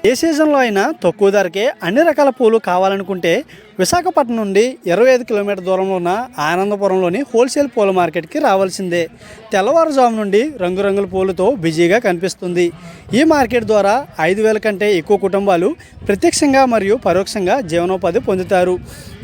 ఏ సీజన్లో అయినా తక్కువ ధరకే అన్ని రకాల పూలు కావాలనుకుంటే విశాఖపట్నం నుండి 25 కిలోమీటర్ దూరంలో ఉన్న ఆనందపురంలోని హోల్సేల్ పూల మార్కెట్కి రావాల్సిందే. తెల్లవారుజాము నుండి రంగురంగుల పూలతో బిజీగా కనిపిస్తుంది. ఈ మార్కెట్ ద్వారా 5,000 కంటే ఎక్కువ కుటుంబాలు ప్రత్యక్షంగా మరియు పరోక్షంగా జీవనోపాధి పొందుతారు.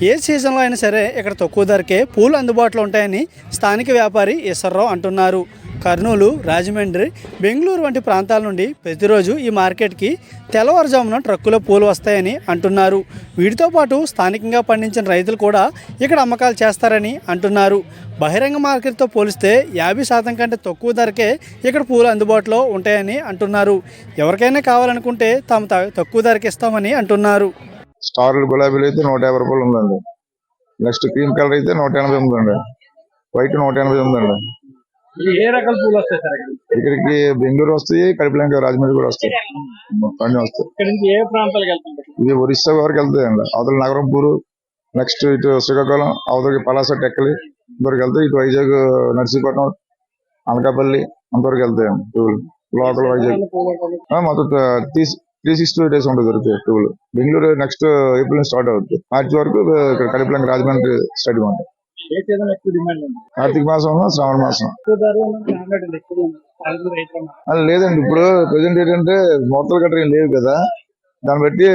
ఏ సీజన్లో అయినా సరే ఇక్కడ తక్కువ ధరకే పూలు అందుబాటులో ఉంటాయని స్థానిక వ్యాపారి ఈశ్వరరావు అంటున్నారు. కర్నూలు, రాజమండ్రి, బెంగళూరు వంటి ప్రాంతాల నుండి ప్రతిరోజు ఈ మార్కెట్కి తెల్లవారుజామున ట్రక్కులో పూలు వస్తాయని అంటున్నారు. వీటితో పాటు స్థానికంగా పండించిన రైతులు కూడా ఇక్కడ అమ్మకాలు చేస్తారని అంటున్నారు. బహిరంగ మార్కెట్తో పోలిస్తే 50% కంటే తక్కువ ధరకే ఇక్కడ పూలు అందుబాటులో ఉంటాయని అంటున్నారు. ఎవరికైనా కావాలనుకుంటే తాము తక్కువ ధరకి ఇస్తామని అంటున్నారు. స్టార్ గులాబీలు అయితే 150 రూపాయలు ఉందండి. నెక్స్ట్ క్రీమ్ కలర్ అయితే 180 ఉందండి. వైట్ 180 ఉందండి. ఏ రకాల పూలు వస్తాయి సార్? ఇక్కడికి బెంగళూరు వస్తాయి, కడిపిలంక, రాజమండ్రి కూడా వస్తాయి. అన్ని వస్తాయి. ఏ ప్రాంతాలకు వెళ్తాయి? ఇది ఒరిస్సా వరకు వెళ్తాయండి. అవతల నగరంపూరు, నెక్స్ట్ ఇటు శ్రీకాకుళం, అవతలకి పలాస, టెక్కలి ఇంతవరకు వెళ్తాయి. ఇటు వైజాగ్, నర్సీపట్నం, అనకాపల్లి అంతవరకు వెళ్తాయండి టూలు. లోకల్ వైజాగ్ మొత్తం 360 days ఉంటుంది దొరుకుతాయి tool. Bengaluru next April start అవుతుంది. మార్చి వరకు ఇక్కడ కడిపిలంక, రాజమండ్రి స్టడీ ఉంటుంది. కార్తీక మాసం, శ్రావణ మాసం లేదండి. ఇప్పుడు ప్రెసెంట్ ఏంటంటే మొత్తలు గట్రా ఏం లేవు కదా, దాన్ని బట్టి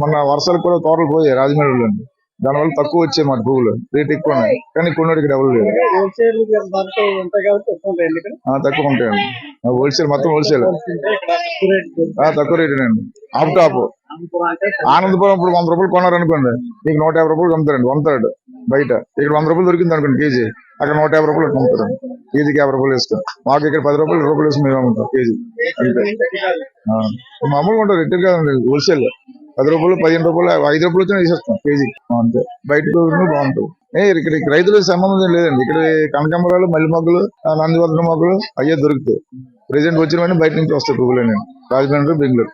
మొన్న వర్షాలు కూడా తోటలు పోయాయి రాజమండ్రిలో. దానివల్ల తక్కువ వచ్చాయి మాట పువ్వులు, రేట్ ఎక్కువ ఉన్నాయి. కానీ కొన్నిటికి డబ్బులు లేదు, తక్కువ ఉంటాయండి. హోల్సేల్ మొత్తం హోల్సేల్ తక్కువ రేటేనండి. ఆప్ టాప్ ఆనందపురం ఇప్పుడు 100 రూపాయలు కొన్నారనుకోండి, మీకు 150 రూపాయలు అమ్ముతారండి. 1/3 బయట. ఇక్కడ 100 రూపాయలు దొరికింది అనుకోండి కేజీ, అక్కడ 150 రూపాయలు అమ్ముతారండి. కేజీకి 50 రూపాయలు ఇస్తాం. మాకు ఇక్కడ 10 రూపాయలు, 20 రూపాయలు వేసి మేము అమ్ముతాం కేజీ. అంతే మామూలుగా ఉంటుంది. రిటైల్ కాదండి, హోల్సేల్. 10 రూపాయలు, 15 రూపాయలు, 5 రూపాయలు వచ్చినా వేసేస్తాం కేజీ. అంతే. బయట బాగుంటుంది. ఇక్కడ రైతులకు సంబంధం లేదండి. ఇక్కడ కనకాంబరాలు, మల్లి మొగ్గలు, నందివర్ధన మొగ్గలు అయ్యే దొరుకుతాయి. ప్రెసెంట్ వచ్చినవన్నీ బయట నుంచి వస్తాయి పువ్వులు. రాజమండ్రి, బెంగళూరు.